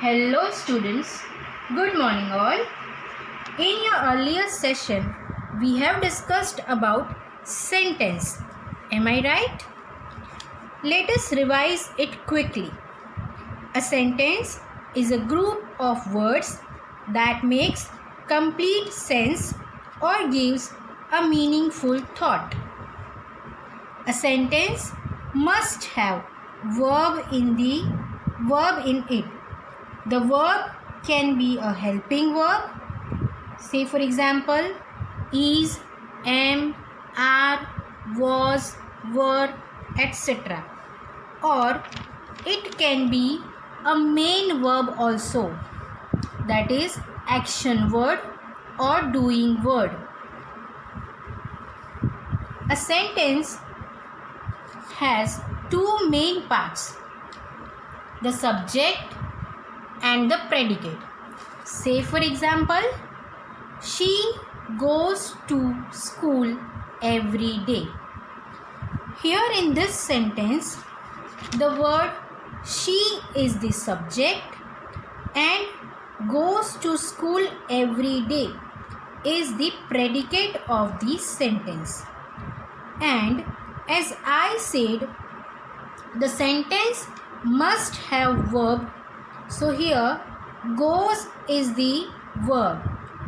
Hello students, good morning all. In your earlier session, we have discussed about sentence. Am I right? Let us revise it quickly. A sentence is a group of words that makes complete sense or gives a meaningful thought. A sentence must have verb in it. The verb can be a helping verb. Say for example, is, am, are, was, were, etc. Or it can be a main verb also, that is action word or doing word. A sentence has two main parts, the subject and the predicate. Say for example, she goes to school every day. Here in this sentence, the word she is the subject and goes to school every day is the predicate of the sentence. And as I said, the sentence must have verb. So here goes is the verb,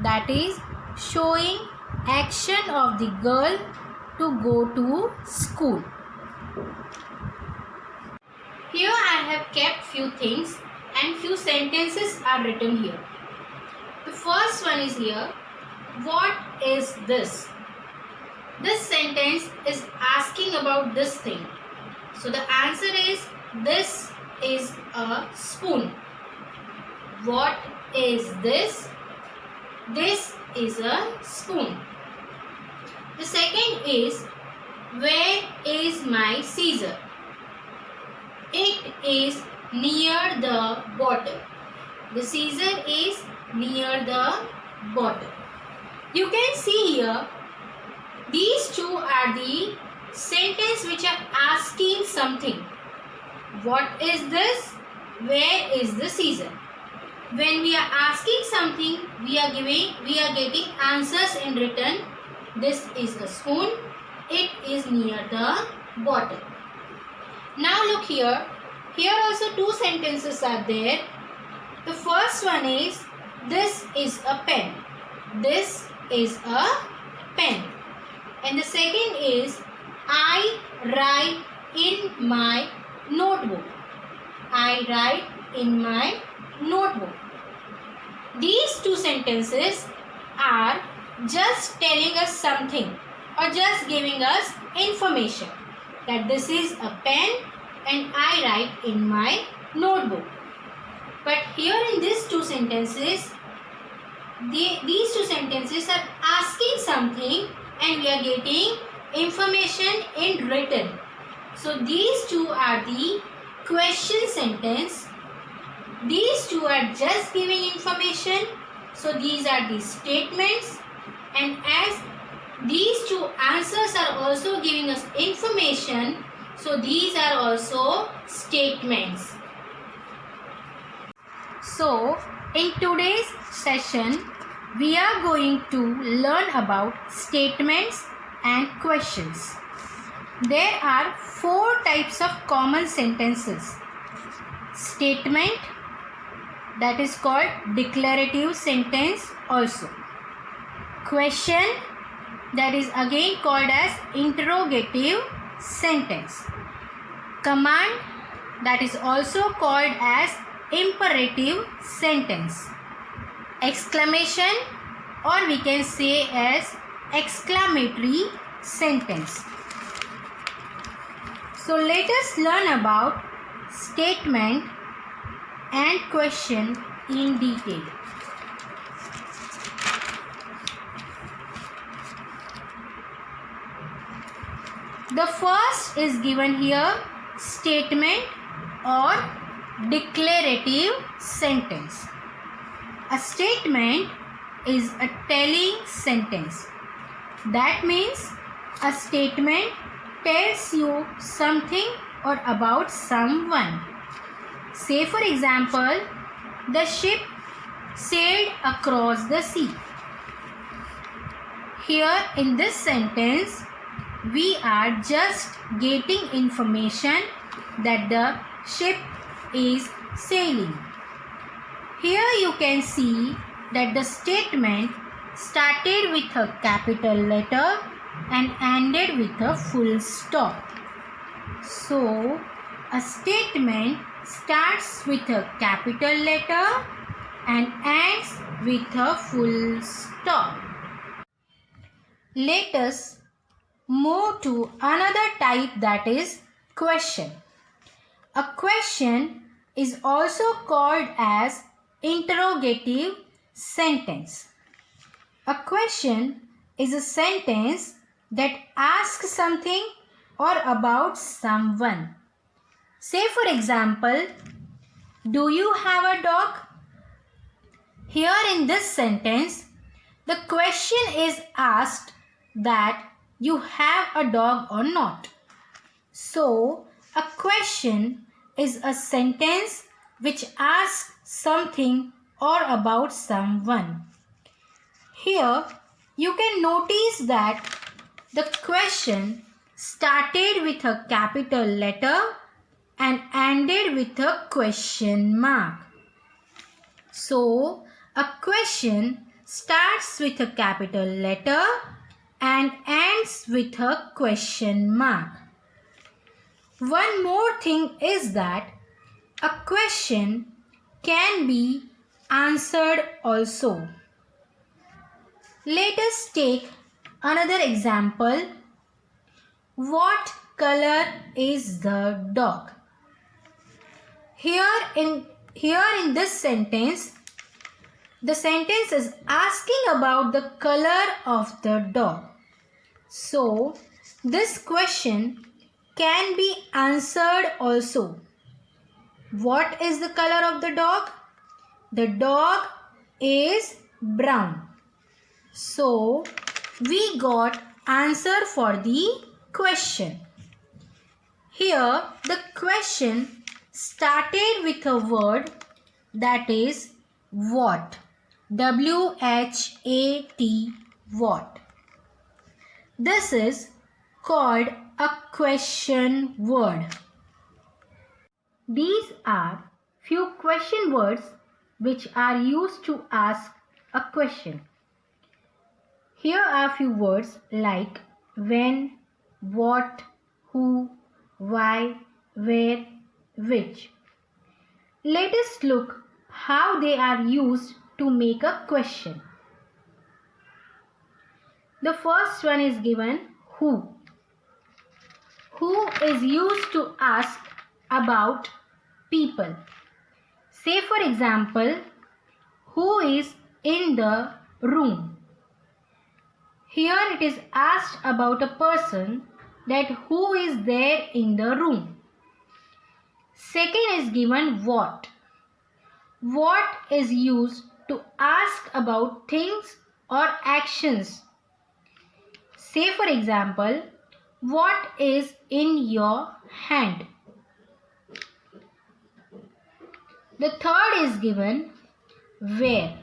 that is showing action of the girl to go to school. Here I have kept few things and few sentences are written here. The first one is here, what is this? This sentence is asking about this thing. So the answer is, this is a spoon. What is this? This is a spoon. The second is, where is my scissor? It is near the bottle. The scissor is near the bottle. You can see here, these two are the sentence which are asking something. What is this? Where is the scissor? When we are asking something, we are getting answers in written. This is a spoon. It is near the bottle. Now look here. Here also two sentences are there. The first one is, this is a pen. This is a pen. And the second is, I write in my notebook. I write in my notebook. These two sentences are just telling us something or just giving us information that this is a pen and I write in my notebook. But here in these two sentences, these two sentences are asking something and we are getting information in written. So these two are the question sentence. These two are just giving information. So these are the statements. And as these two answers are also giving us information, so these are also statements. So in today's session, we are going to learn about statements and questions. There are four types of common sentences. Statement, that is called declarative sentence also. Question, that is again called as interrogative sentence. Command, that is also called as imperative sentence. Exclamation, or we can say as exclamatory sentence. So let us learn about statement and question in detail. The first is given here, statement or declarative sentence. A statement is a telling sentence. That means a statement tells you something or about someone. Say for example, The ship sailed across the sea. Here in this sentence, we are just getting information that the ship is sailing. Here you can see that the statement started with a capital letter and ended with a full stop. So, a statement starts with a capital letter and ends with a full stop. Let us move to another type, that is question. A question is also called as interrogative sentence. A question is a sentence that asks something or about someone. Say for example, do you have a dog? Here in this sentence, the question is asked that you have a dog or not. So, a question is a sentence which asks something or about someone. Here, you can notice that the question started with a capital letter and ended with a question mark. So, a question starts with a capital letter and ends with a question mark. One more thing is that a question can be answered also. Let us take another example. What color is the dog? Here in this sentence, the sentence is asking about the color of the dog. So, this question can be answered also. What is the color of the dog? The dog is brown. So, we got answer for the question. Here, the question started with a word, that is what. W-H-A-T, what. This is called a question word. These are few question words which are used to ask a question. Here are few words like when, what, who, why, where, which. Let us look how they are used to make a question. The first one is given who. Who is used to ask about people. Say for example, who is in the room. Here it is asked about a person, that who is there in the room. Second is given what. What is used to ask about things or actions. Say for example, what is in your hand. The third is given where.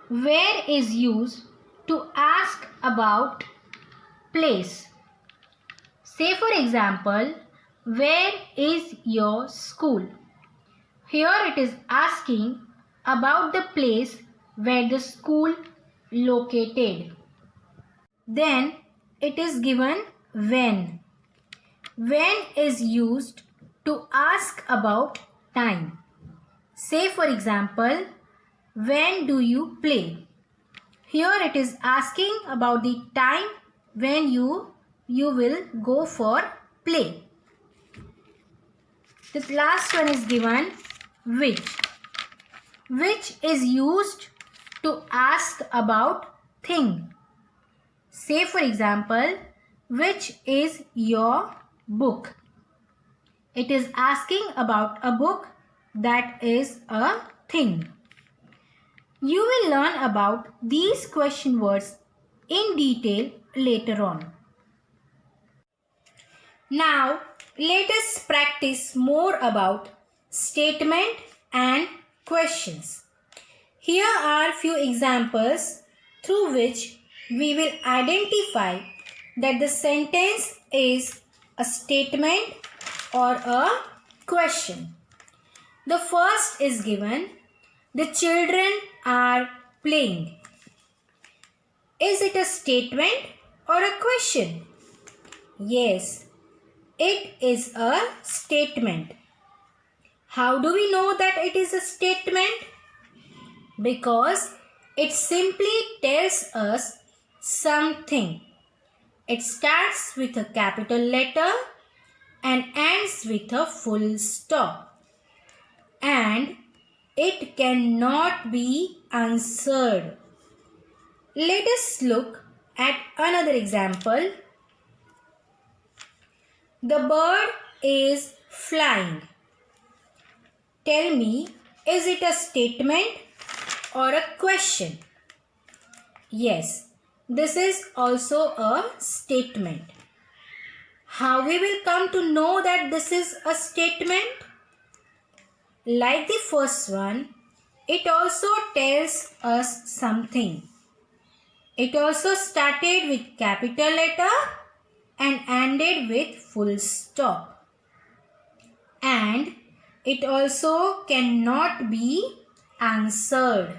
Where is used to ask about place. Say for example, where is your school? Here it is asking about the place where the school located. Then it is given when. When is used to ask about time. Say for example, when do you play? Here it is asking about the time when you will go for play. This last one is given which. Which is used to ask about thing. Say for example, which is your book? It is asking about a book, that is a thing. You will learn about these question words in detail later on. Now, let us practice more about statement and question. questions. Here are few examples through which we will identify that the sentence is a statement or a question. The first is given, the children are playing. Is it a statement or a question? Yes, it is a statement. How do we know that it is a statement? Because it simply tells us something. It starts with a capital letter and ends with a full stop. And it cannot be answered. Let us look at another example. The bird is flying. Tell me, is it a statement or a question? Yes, this is also a statement. How we will come to know that this is a statement? Like the first one, it also tells us something. It also started with capital letter and ended with full stop. And it also cannot be answered.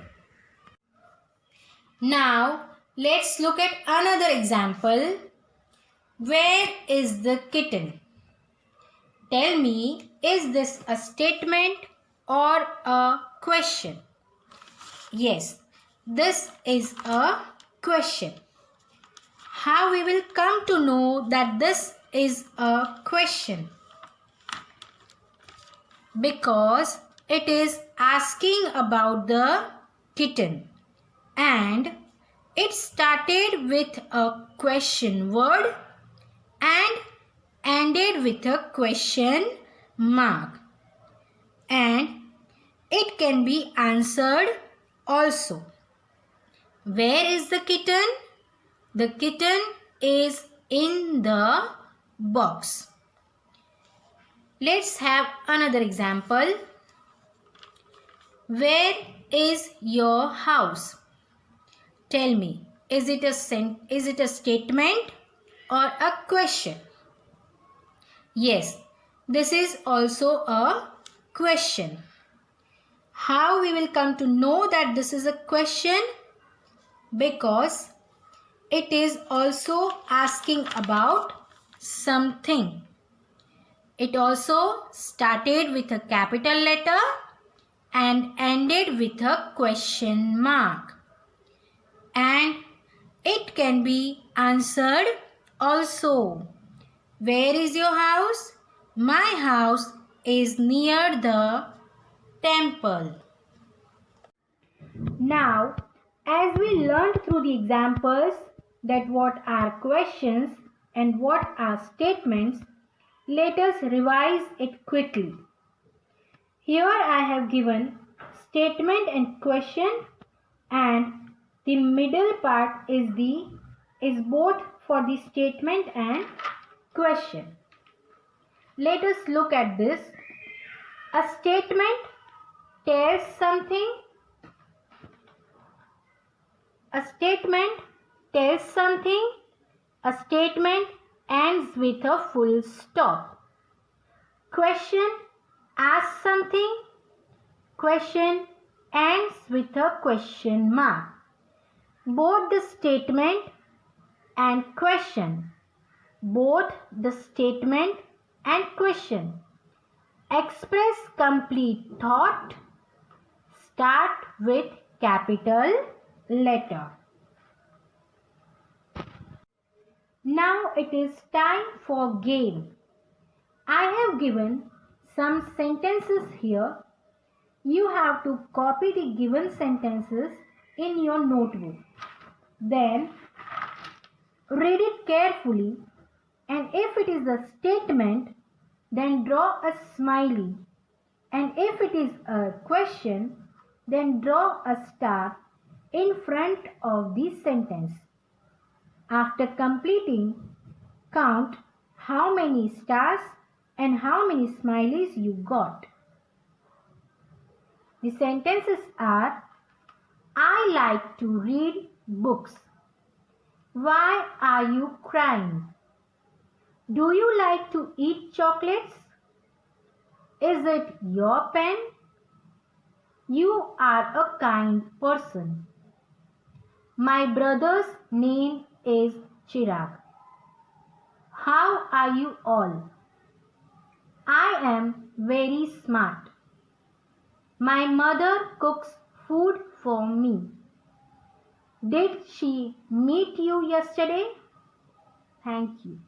Now, let's look at another example. Where is the kitten? Tell me, is this a statement or a question? Yes, this is a question. How we will come to know that this is a question? Because it is asking about the kitten and it started with a question word and ended with a question mark, and it can be answered also. Where is the kitten? The kitten is in the box. Let's have another example. Where is your house? Tell me, is it a statement or a question? Yes, this is also a question. How we will come to know that this is a question? Because it is also asking about something. It also started with a capital letter and ended with a question mark. And it can be answered also. Where is your house? My house is near the temple. Now, as we learned through the examples that what are questions and what are statements, let us revise it quickly. Here I have given statement and question, and the middle part is both for the statement and question. Let us look at this. A statement tells something. A statement tells something. A statement ends with a full stop. Question asks something. Question ends with a question mark. Both the statement and question, both the statement and question express complete thought, start with capital letter. Now it is time for game. I have given some sentences here. You have to copy the given sentences in your notebook. Then read it carefully, and if it is a statement, then draw a smiley, and if it is a question, then draw a star in front of the sentence. After completing, count how many stars and how many smileys you got. The sentences are: I like to read books. Why are you crying? Do you like to eat chocolates? Is it your pen? You are a kind person. My brother's name is Chirag. How are you all? I am very smart. My mother cooks food for me. Did she meet you yesterday? Thank you.